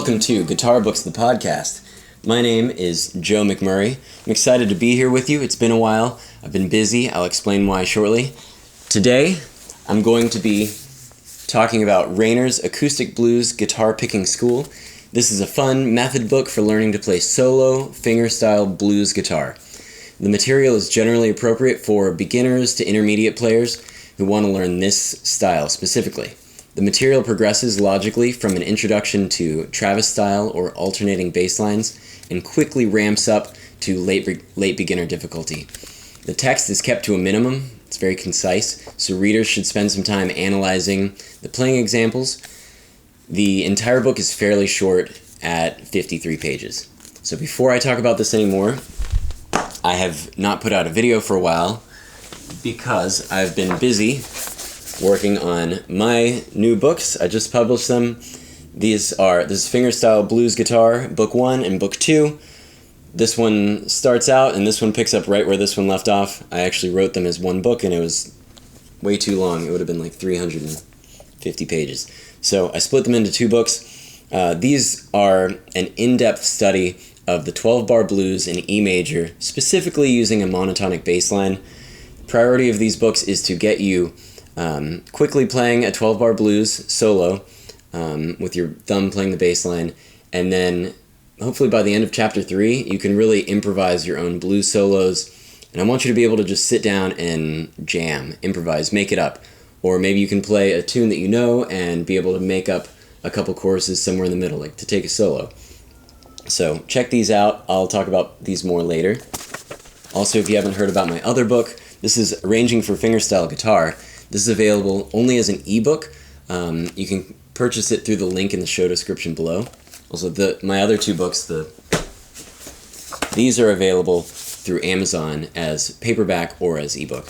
Welcome to Guitar Books, the podcast. My name is Joe McMurray. I'm excited to be here with you. It's been a while. I've been busy. I'll explain why shortly. Today, I'm going to be talking about Rainer's Acoustic Blues Guitar Picking School. This is a fun method book for learning to play solo, fingerstyle blues guitar. The material is generally appropriate for beginners to intermediate players who want to learn this style specifically. The material progresses logically from an introduction to Travis style or alternating bass lines and quickly ramps up to late beginner difficulty. The text is kept to a minimum. It's very concise, so readers should spend some time analyzing the playing examples. The entire book is fairly short at 53 pages. So before I talk about this anymore, I have not put out a video for a while because I've been busy working on my new books. I just published them. This is Fingerstyle Blues Guitar, Book 1 and Book 2. This one starts out and this one picks up right where this one left off. I actually wrote them as one book and it was way too long. It would have been like 350 pages. So I split them into two books. These are an in-depth study of the 12-bar blues in E major, specifically using a monotonic bass line. The priority of these books is to get you quickly playing a 12-bar blues solo with your thumb playing the bass line, and then hopefully by the end of chapter 3 you can really improvise your own blues solos. And I want you to be able to just sit down and jam, improvise, make it up. Or maybe you can play a tune that you know and be able to make up a couple choruses somewhere in the middle, like to take a solo. So check these out. I'll talk about these more later. Also, if you haven't heard about my other book, this is Arranging for Fingerstyle Guitar. This is available only as an ebook. You can purchase it through the link in the show description below. Also, my other two books, these are available through Amazon as paperback or as ebook.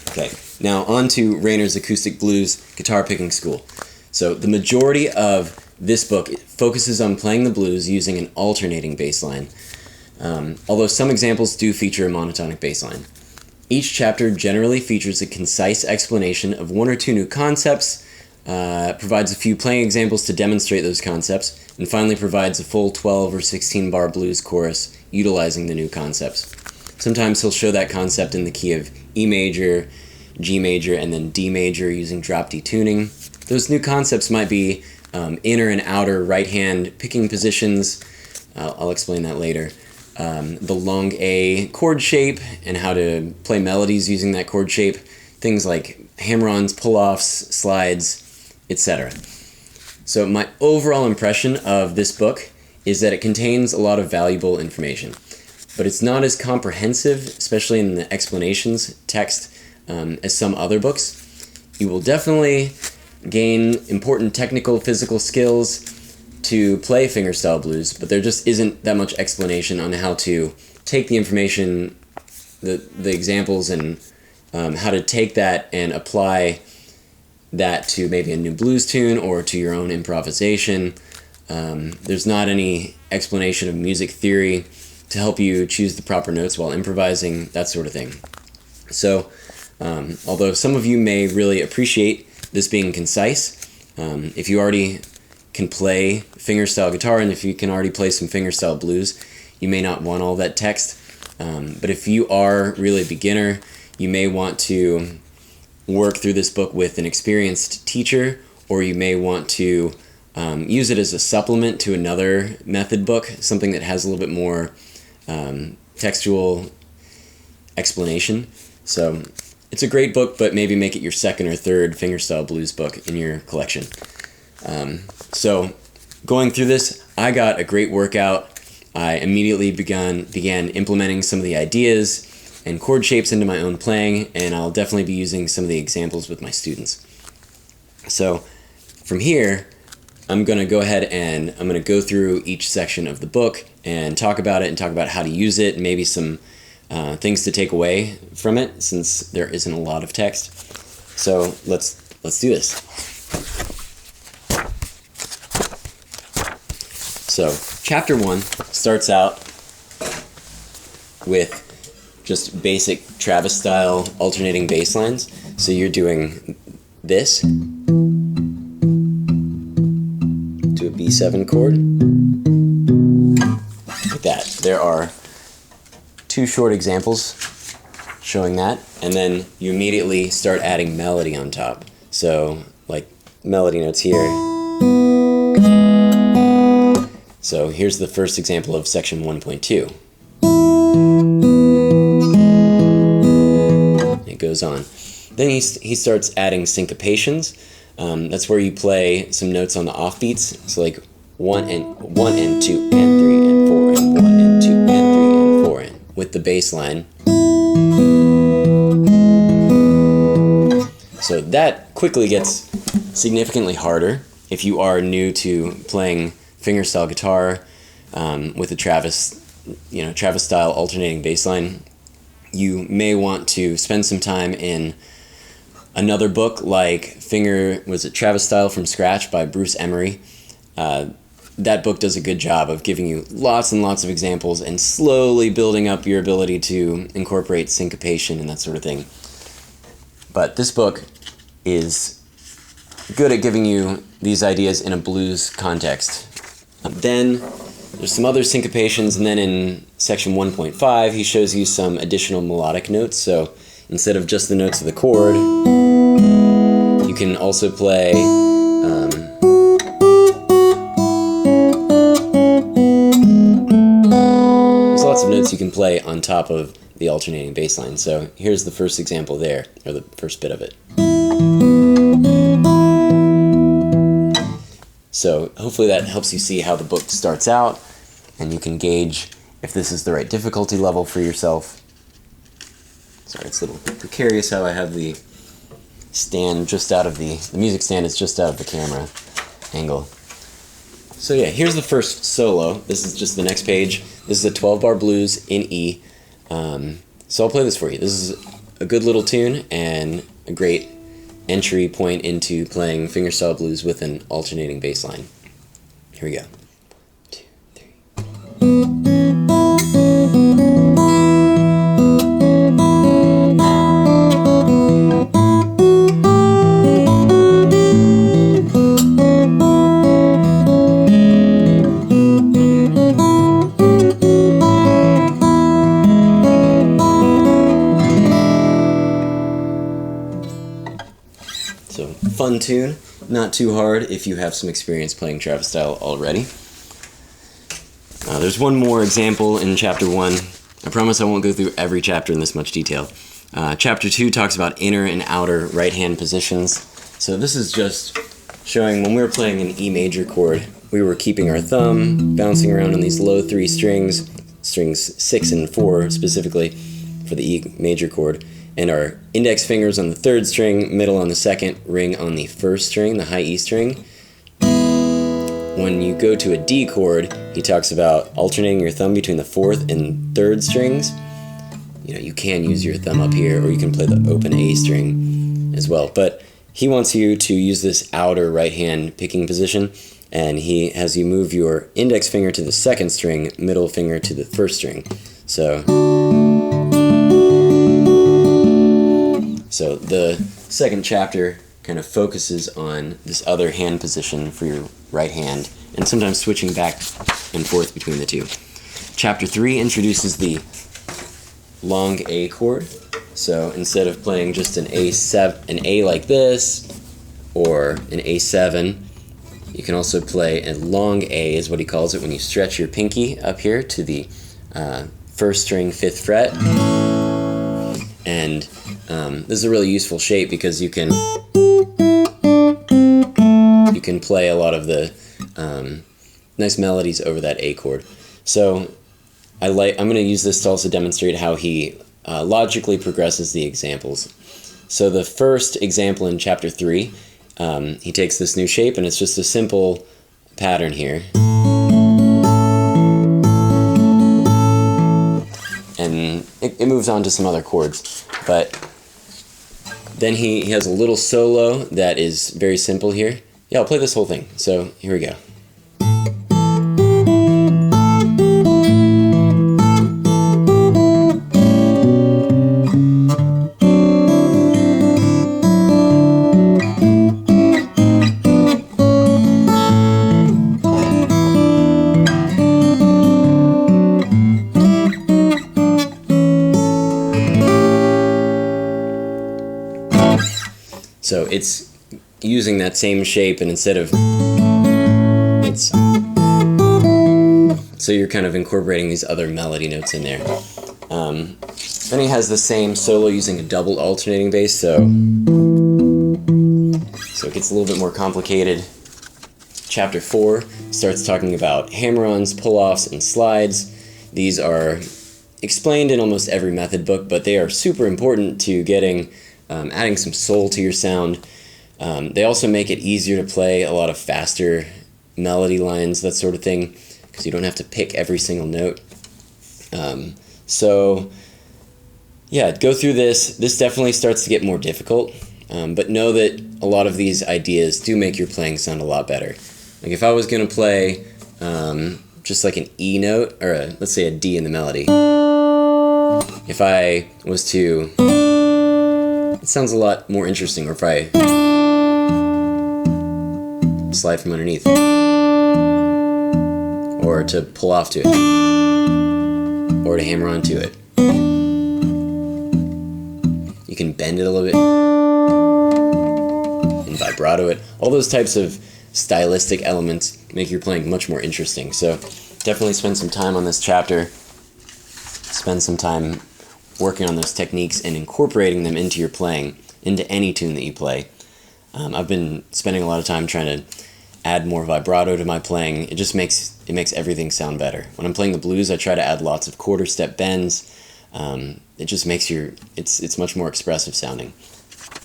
Okay, now on to Rainer's Acoustic Blues Guitar Picking School. So the majority of this book focuses on playing the blues using an alternating bass line, although some examples do feature a monotonic bass line. Each chapter generally features a concise explanation of one or two new concepts, provides a few playing examples to demonstrate those concepts, and finally provides a full 12 or 16 bar blues chorus utilizing the new concepts. Sometimes he'll show that concept in the key of E major, G major, and then D major using drop D tuning. Those new concepts might be inner and outer right hand picking positions. I'll explain that later. The long A chord shape and how to play melodies using that chord shape, things like hammer-ons, pull-offs, slides, etc. So my overall impression of this book is that it contains a lot of valuable information, but it's not as comprehensive, especially in the explanations text, as some other books. You will definitely gain important technical physical skills to play fingerstyle blues, but there just isn't that much explanation on how to take the information, the examples, and how to take that and apply that to maybe a new blues tune or to your own improvisation. There's not any explanation of music theory to help you choose the proper notes while improvising, that sort of thing. So, although some of you may really appreciate this being concise, if you already can play fingerstyle guitar and if you can already play some fingerstyle blues, you may not want all that text. But if you are really a beginner, you may want to work through this book with an experienced teacher, or you may want to use it as a supplement to another method book, something that has a little bit more textual explanation. So it's a great book, but maybe make it your second or third fingerstyle blues book in your collection. So going through this, I got a great workout. I immediately began implementing some of the ideas and chord shapes into my own playing, and I'll definitely be using some of the examples with my students. So from here, I'm going to go ahead and I'm going to go through each section of the book and talk about it and talk about how to use it and maybe some things to take away from it, since there isn't a lot of text. So let's do this. So chapter 1 starts out with just basic Travis style alternating bass lines. So you're doing this to a B7 chord. Like that. There are 2 short examples showing that, and then you immediately start adding melody on top. So, like melody notes here. So here's the first example of section 1.2. It goes on. Then he starts adding syncopations. That's where you play some notes on the offbeats. So like 1 and 2 and 3 and 4 and 1 and 2 and 3 and 4 and with the bass line. So that quickly gets significantly harder if you are new to playing fingerstyle guitar with a Travis style alternating bass line. You may want to spend some time in another book like Travis Style from Scratch by Bruce Emery. That book does a good job of giving you lots and lots of examples and slowly building up your ability to incorporate syncopation and that sort of thing. But this book is good at giving you these ideas in a blues context. Then there's some other syncopations, and then in section 1.5 he shows you some additional melodic notes. So instead of just the notes of the chord, you can also play there's lots of notes you can play on top of the alternating bass line. So here's the first example there, or the first bit of it. So hopefully that helps you see how the book starts out, and you can gauge if this is the right difficulty level for yourself. Sorry, it's a little precarious how I have the stand just out of the music stand is just out of the camera angle. So yeah, here's the first solo. This is just the next page. This is a 12-bar blues in E. So I'll play this for you. This is a good little tune and a great entry point into playing fingerstyle blues with an alternating bass line. Here we go. 2, 3. So, fun tune, not too hard if you have some experience playing Travis style already. There's one more example in chapter 1. I promise I won't go through every chapter in this much detail. Chapter 2 talks about inner and outer right hand positions. So this is just showing when we were playing an E major chord, we were keeping our thumb bouncing around on these low 3 strings 6 and 4 specifically for the E major chord, and our index fingers on the 3rd string, middle on the 2nd, ring on the 1st string, the high E string. When you go to a D chord, he talks about alternating your thumb between the 4th and 3rd strings. You know, you can use your thumb up here, or you can play the open A string as well. But he wants you to use this outer right hand picking position, and he has you move your index finger to the 2nd string, middle finger to the 1st string. So the second chapter kind of focuses on this other hand position for your right hand, and sometimes switching back and forth between the two. Chapter 3 introduces the long A chord. So instead of playing just an A like this, or an A7, you can also play a long A, is what he calls it, when you stretch your pinky up here to the 1st string, 5th fret. And this is a really useful shape because you can play a lot of the nice melodies over that A chord. So I'm going to use this to also demonstrate how he logically progresses the examples. So the first example in chapter 3, he takes this new shape, and it's just a simple pattern here. And it moves on to some other chords, but then he has a little solo that is very simple here. Yeah, I'll play this whole thing. So here we go. So it's using that same shape, and instead of it's so you're kind of incorporating these other melody notes in there. Then he has the same solo using a double alternating bass, so it gets a little bit more complicated. Chapter 4 starts talking about hammer-ons, pull-offs, and slides. These are explained in almost every method book, but they are super important to getting adding some soul to your sound. They also make it easier to play a lot of faster melody lines, that sort of thing, because you don't have to pick every single note. So yeah, go through this. This definitely starts to get more difficult, but know that a lot of these ideas do make your playing sound a lot better. Like if I was going to play just like an E note, or let's say a D in the melody, if I was to, it sounds a lot more interesting. Or if I slide from underneath, or to pull off to it, or to hammer onto it. You can bend it a little bit and vibrato it. All those types of stylistic elements make your playing much more interesting. So definitely spend some time on this chapter. Spend some time working on those techniques and incorporating them into your playing, into any tune that you play. I've been spending a lot of time trying to add more vibrato to my playing. It just makes everything sound better. When I'm playing the blues, I try to add lots of quarter step bends. It just makes it's much more expressive sounding.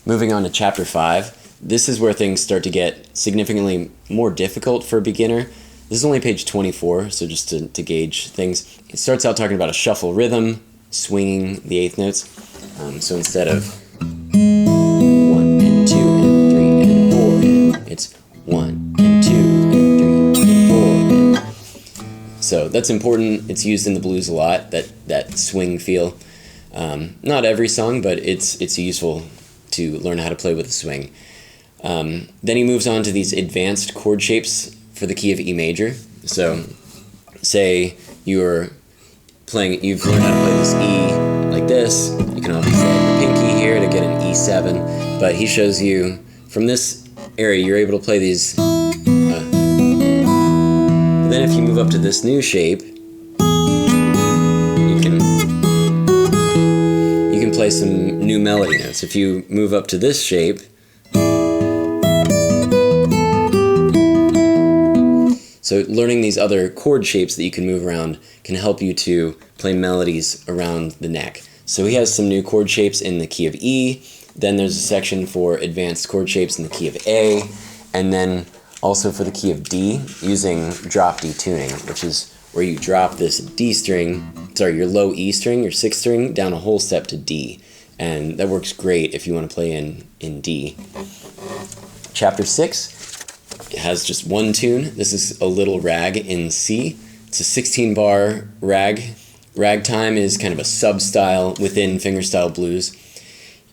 Moving on to chapter 5, this is where things start to get significantly more difficult for a beginner. This is only page 24, so just to gauge things. It starts out talking about a shuffle rhythm, swinging the eighth notes. So instead of 1 and 2 and 3 and 4, it's 1 and 2 and 3 and 4. So that's important. It's used in the blues a lot, that swing feel. Not every song, but it's useful to learn how to play with a swing. Then he moves on to these advanced chord shapes for the key of E major. So say you've learned how to play this E like this. You can obviously add your pinky here to get an E7, but he shows you from this area you're able to play these. Then if you move up to this new shape, you can play some new melody notes. If you move up to this shape, so learning these other chord shapes that you can move around can help you to play melodies around the neck. So he has some new chord shapes in the key of E, then there's a section for advanced chord shapes in the key of A, and then also for the key of D, using drop D tuning, which is where you drop this D string, your low E string, your sixth string, down a whole step to D. And that works great if you want to play in D. Chapter 6 has just one tune. This is a little rag in C. It's a 16-bar rag. Ragtime is kind of a sub-style within fingerstyle blues.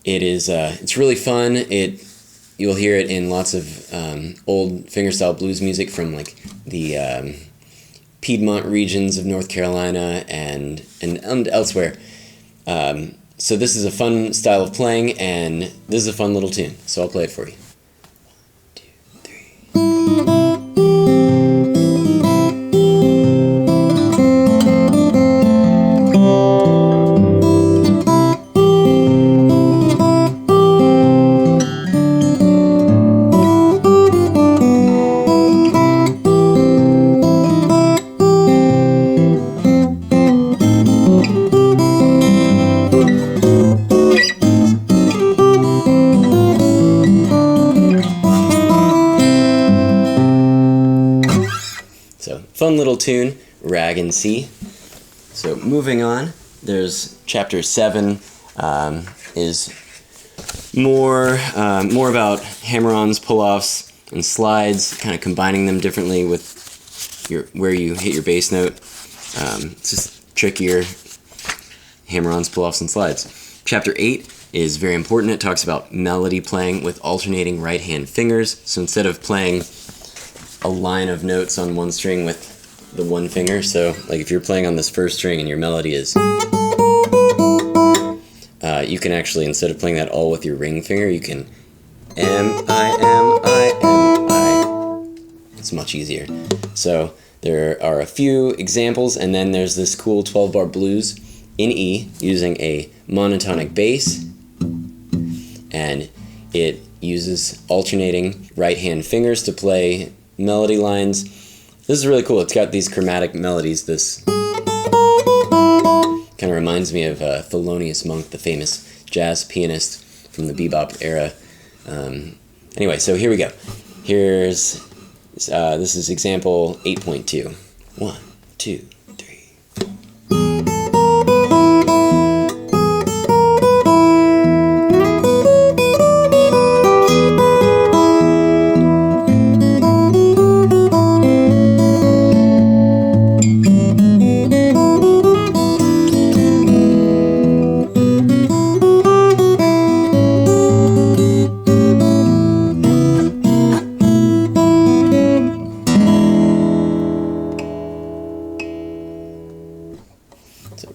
It's really fun. You'll hear it in lots of old fingerstyle blues music from like the Piedmont regions of North Carolina and elsewhere. So this is a fun style of playing, and this is a fun little tune. So I'll play it for you. 1, 2, 3. Fun little tune, rag in C. So moving on, there's chapter 7 is more about hammer-ons, pull-offs, and slides, kind of combining them differently with where you hit your bass note. It's just trickier, hammer-ons, pull-offs, and slides. Chapter 8 is very important. It talks about melody playing with alternating right-hand fingers. So instead of playing a line of notes on one string with the one finger, so like if you're playing on this first string and your melody is, you can actually, instead of playing that all with your ring finger, you can M-I. It's much easier. So there are a few examples, and then there's this cool 12-bar blues in E using a monotonic bass, and it uses alternating right-hand fingers to play melody lines. This is really cool. It's got these chromatic melodies. This kind of reminds me of Thelonious Monk, the famous jazz pianist from the bebop era. Anyway, so here we go. Here's this is example 8.2. 1, 2, 3.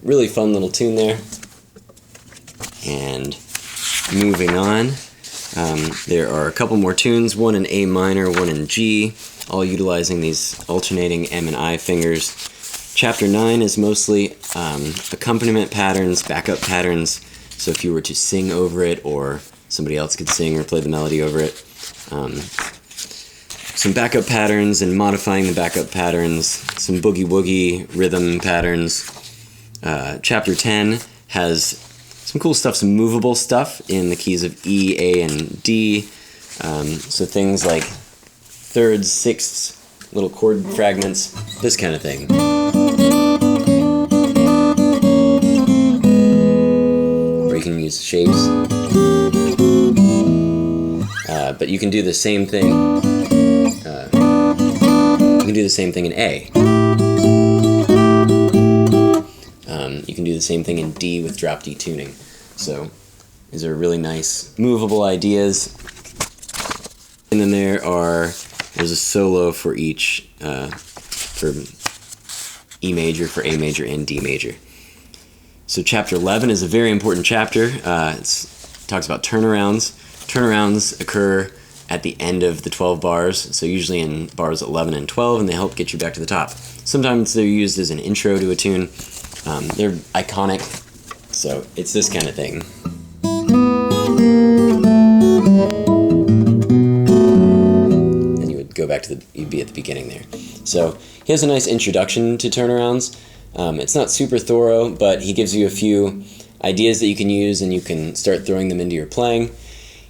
Really fun little tune there. And moving on, there are a couple more tunes, one in A minor, one in G, all utilizing these alternating M and I fingers. Chapter 9 is mostly accompaniment patterns, backup patterns, so if you were to sing over it, or somebody else could sing or play the melody over it. Some backup patterns and modifying the backup patterns, some boogie-woogie rhythm patterns. Chapter 10 has some cool stuff, some movable stuff in the keys of E, A, and D. So things like thirds, sixths, little chord fragments, this kind of thing. Or you can use shapes. But you can do the same thing. You can do the same thing in A. You can do the same thing in D with drop D tuning. So these are really nice movable ideas. And then there's a solo for each, for E major, for A major, and D major. So chapter 11 is a very important chapter. It talks about turnarounds. Turnarounds occur at the end of the 12 bars, so usually in bars 11 and 12, and they help get you back to the top. Sometimes they're used as an intro to a tune. They're iconic, so it's this kind of thing. Then you would go back to you'd be at the beginning there. So he has a nice introduction to turnarounds. It's not super thorough, but he gives you a few ideas that you can use, and you can start throwing them into your playing.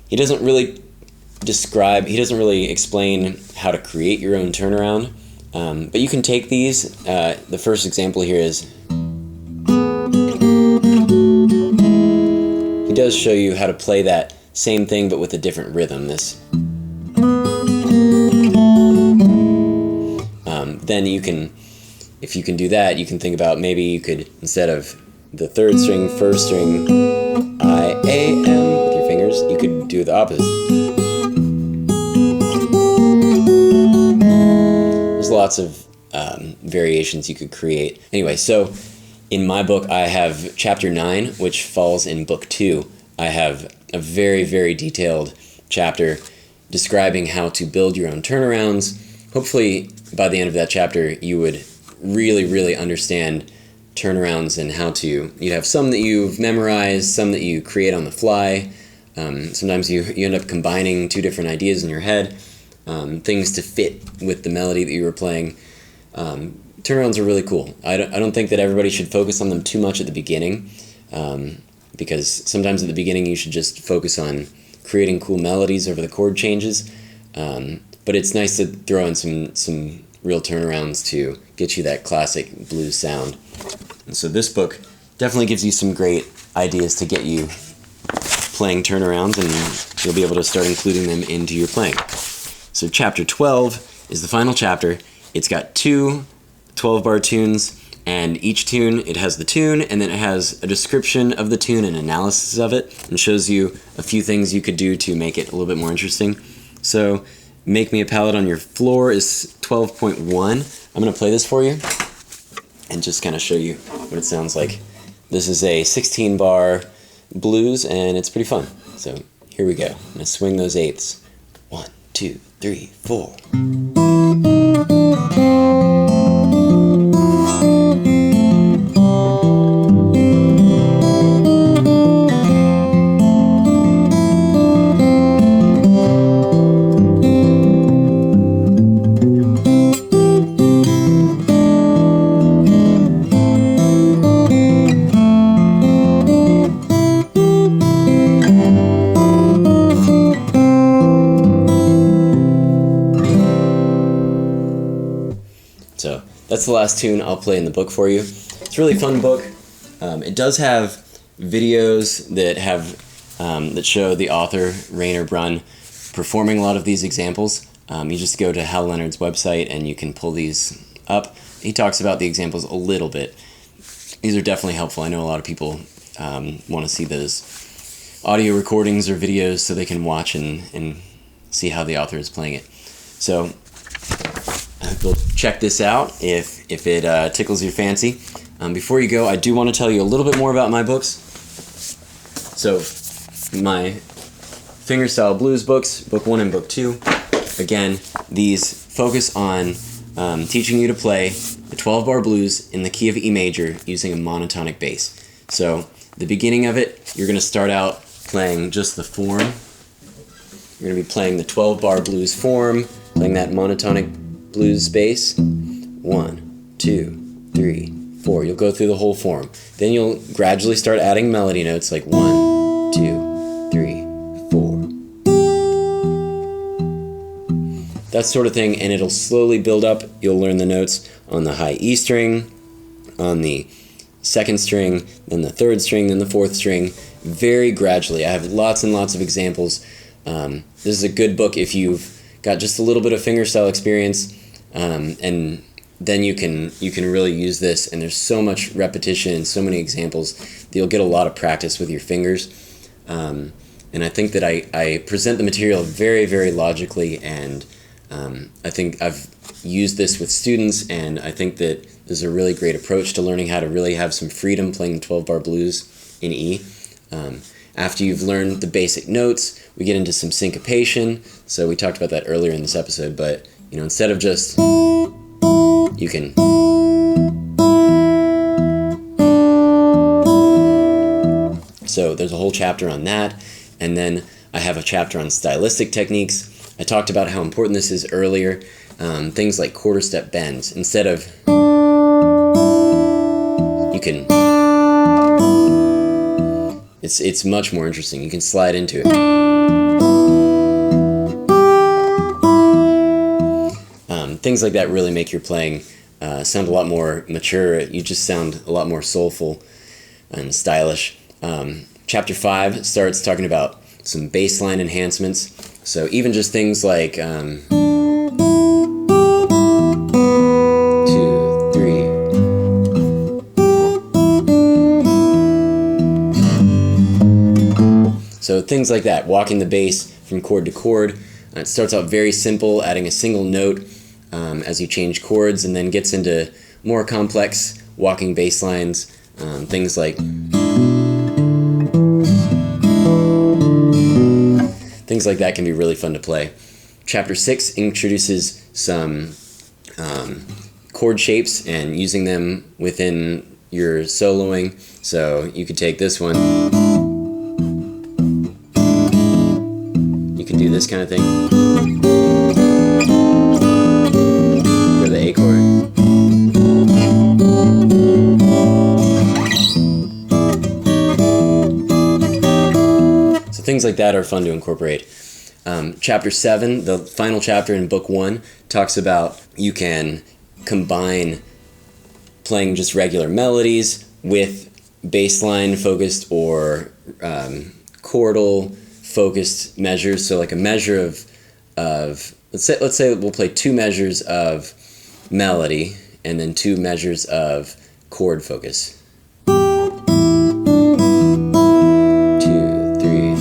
He doesn't really explain how to create your own turnaround, but you can take these. The first example here is, he does show you how to play that same thing but with a different rhythm. Then you can, if you can do that, you can think about maybe you could, instead of the third string, first string, I, A, M with your fingers, you could do the opposite. There's lots of variations you could create. Anyway, so in my book, I have chapter 9, which falls in book 2. I have a very, very detailed chapter describing how to build your own turnarounds. Hopefully, by the end of that chapter, you would really, really understand turnarounds and how to... You'd have some that you've memorized, some that you create on the fly. Sometimes you end up combining two different ideas in your head, things to fit with the melody that you were playing. Turnarounds are really cool. I don't think that everybody should focus on them too much at the beginning, because sometimes at the beginning you should just focus on creating cool melodies over the chord changes, but it's nice to throw in some real turnarounds to get you that classic blues sound. And so this book definitely gives you some great ideas to get you playing turnarounds, and you'll be able to start including them into your playing. So chapter 12 is the final chapter. It's got 2 12-bar tunes, and each tune, it has the tune, and then it has a description of the tune and analysis of it, and shows you a few things you could do to make it a little bit more interesting. So Make Me a Palette on Your Floor is 12.1. I'm going to play this for you and just kind of show you what it sounds like. This is a 16-bar blues, and it's pretty fun. So here Here we go. I'm going to swing those eighths. 1, 2, 3, 4. So that's the last tune I'll play in the book for you. It's a really fun book. It does have videos that that show the author, Rainer Brunn, performing a lot of these examples. You just go to Hal Leonard's website and you can pull these up. He talks about the examples a little bit. These are definitely helpful. I know a lot of people want to see those audio recordings or videos so they can watch and see how the author is playing it. So we'll check this out if it tickles your fancy. Before you go, I do want to tell you a little bit more about my books. So my fingerstyle blues books, book 1 and book 2. Again, these focus on teaching you to play the 12-bar blues in the key of E major using a monotonic bass. So the beginning of it, you're going to start out playing just the form. You're going to be playing the 12-bar blues form, playing that monotonic blues bass. 1, 2, 3, 4. You'll go through the whole form. Then you'll gradually start adding melody notes like 1, 2, 3, 4. That sort of thing, and it'll slowly build up. You'll learn the notes on the high E string, on the 2nd string, then the 3rd string, then the 4th string, very gradually. I have lots and lots of examples. This is a good book if you've got just a little bit of fingerstyle experience, and then you can really use this, and there's so much repetition and so many examples that you'll get a lot of practice with your fingers. And I think that I present the material very, very logically, and I think I've used this with students, and I think that this is a really great approach to learning how to really have some freedom playing the 12-bar blues in E. After you've learned the basic notes, we get into some syncopation. So we talked about that earlier in this episode, but instead of just, you can. So there's a whole chapter on that, and then I have a chapter on stylistic techniques. I talked about how important this is earlier. Things like quarter step bends. Instead of, you can. It's much more interesting. You can slide into it. Things like that really make your playing sound a lot more mature. You just sound a lot more soulful and stylish. Chapter 5 starts talking about some bassline enhancements. So even just things like 2, 3. So things like that, walking the bass from chord to chord. It starts out very simple, adding a single note as you change chords, and then gets into more complex walking bass lines, things like that can be really fun to play. Chapter 6 introduces some chord shapes and using them within your soloing. So you could take this one. You can do this kind of thing. Go to the A chord. So things like that are fun to incorporate. Chapter 7, the final chapter in book 1, talks about you can combine playing just regular melodies with bassline focused or chordal focused measures. So like a measure of let's say we'll play 2 measures of melody and then 2 measures of chord focus. 2, 3.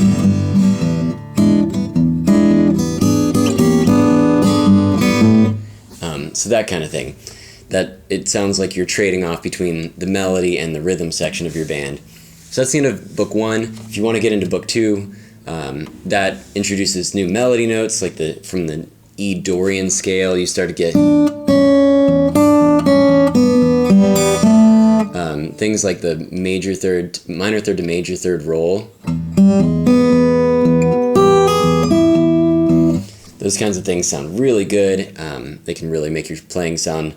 So that kind of thing. That it sounds like you're trading off between the melody and the rhythm section of your band. So that's the end of book 1. If you want to get into book 2, That introduces new melody notes, like from the E Dorian scale, you start to get things like the minor third to major third roll. Those kinds of things sound really good. They can really make your playing sound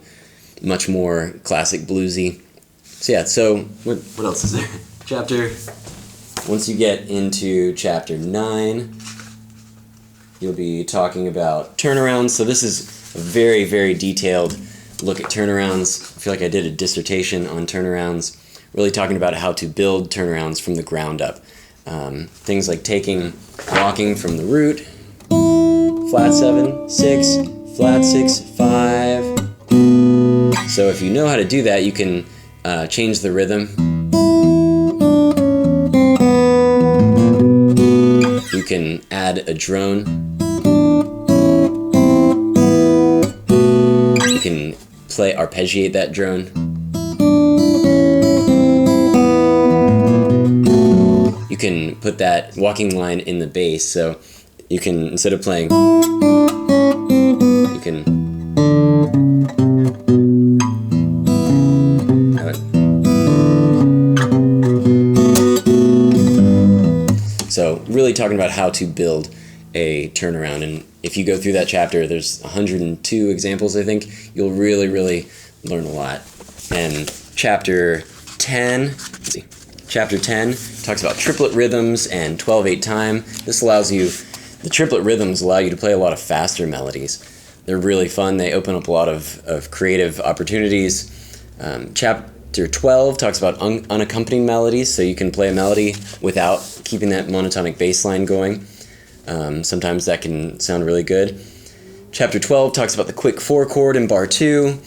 much more classic bluesy. So yeah, so what else is there? Once you get into chapter 9, you'll be talking about turnarounds. So this is a very, very detailed look at turnarounds. I feel like I did a dissertation on turnarounds, really talking about how to build turnarounds from the ground up. Things like walking from the root, flat 7, 6, flat 6, 5. So if you know how to do that, you can change the rhythm. You can add a drone. You can arpeggiate that drone. You can put that walking line in the bass, so you can, instead of playing, you can have it. So really talking about how to build a turnaround, and if you go through that chapter, there's 102 examples, I think. You'll really, really learn a lot. And chapter 10 talks about triplet rhythms and 12/8 time. The triplet rhythms allow you to play a lot of faster melodies. They're really fun. They open up a lot of creative opportunities. Chapter 12 talks about unaccompanied melodies, so you can play a melody without keeping that monotonic bass line going. Sometimes that can sound really good. Chapter 12 talks about the quick 4 chord in bar 2.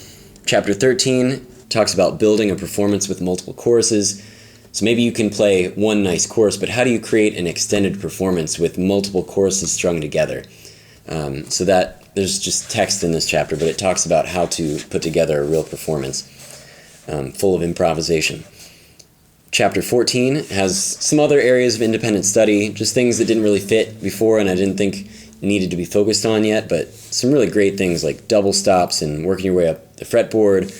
Chapter 13 talks about building a performance with multiple choruses. So maybe you can play one nice chorus, but how do you create an extended performance with multiple choruses strung together? So that there's just text in this chapter, but it talks about how to put together a real performance full of improvisation. Chapter 14 has some other areas of independent study, just things that didn't really fit before and I didn't think needed to be focused on yet, but some really great things like double stops and working your way up the fretboard,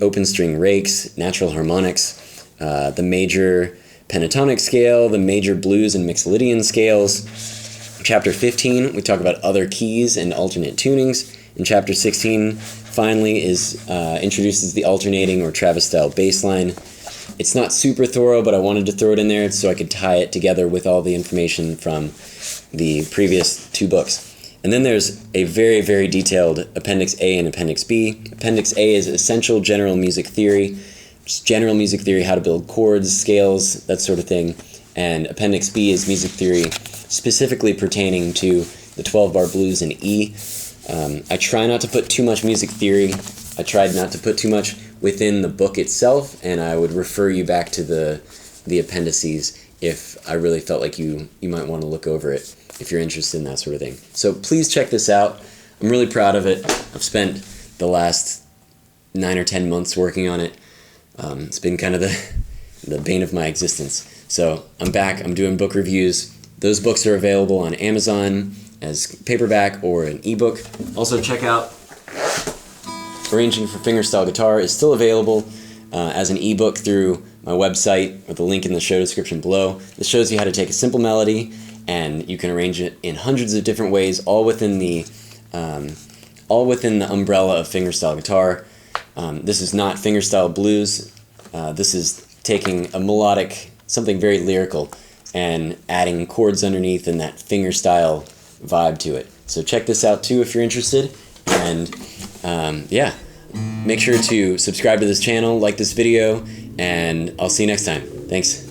open string rakes, natural harmonics, the major pentatonic scale, the major blues and mixolydian scales. Chapter 15, we talk about other keys and alternate tunings. In chapter 16, finally, introduces the alternating or Travis style bass line. It's not super thorough, but I wanted to throw it in there so I could tie it together with all the information from the previous 2 books. And then there's a very, very detailed Appendix A and Appendix B. Appendix A is essential general music theory, just general music theory, how to build chords, scales, that sort of thing. And Appendix B is music theory specifically pertaining to the 12-bar blues in E. I try not to put too much music theory. I tried not to put too much within the book itself, and I would refer you back to the appendices if I really felt like you might want to look over it if you're interested in that sort of thing. So please check this out. I'm really proud of it. I've spent the last 9 or 10 months working on it. It's been kind of the bane of my existence. So I'm back. I'm doing book reviews. Those books are available on Amazon as paperback or an ebook. Also check out Arranging for Fingerstyle Guitar is still available as an ebook through my website with a link in the show description below. This shows you how to take a simple melody and you can arrange it in hundreds of different ways, all within the umbrella of fingerstyle guitar. This is not fingerstyle blues. This is taking a melodic, something very lyrical, and adding chords underneath and that fingerstyle vibe to it. So check this out too if you're interested. And yeah, make sure to subscribe to this channel, like this video, and I'll see you next time. Thanks.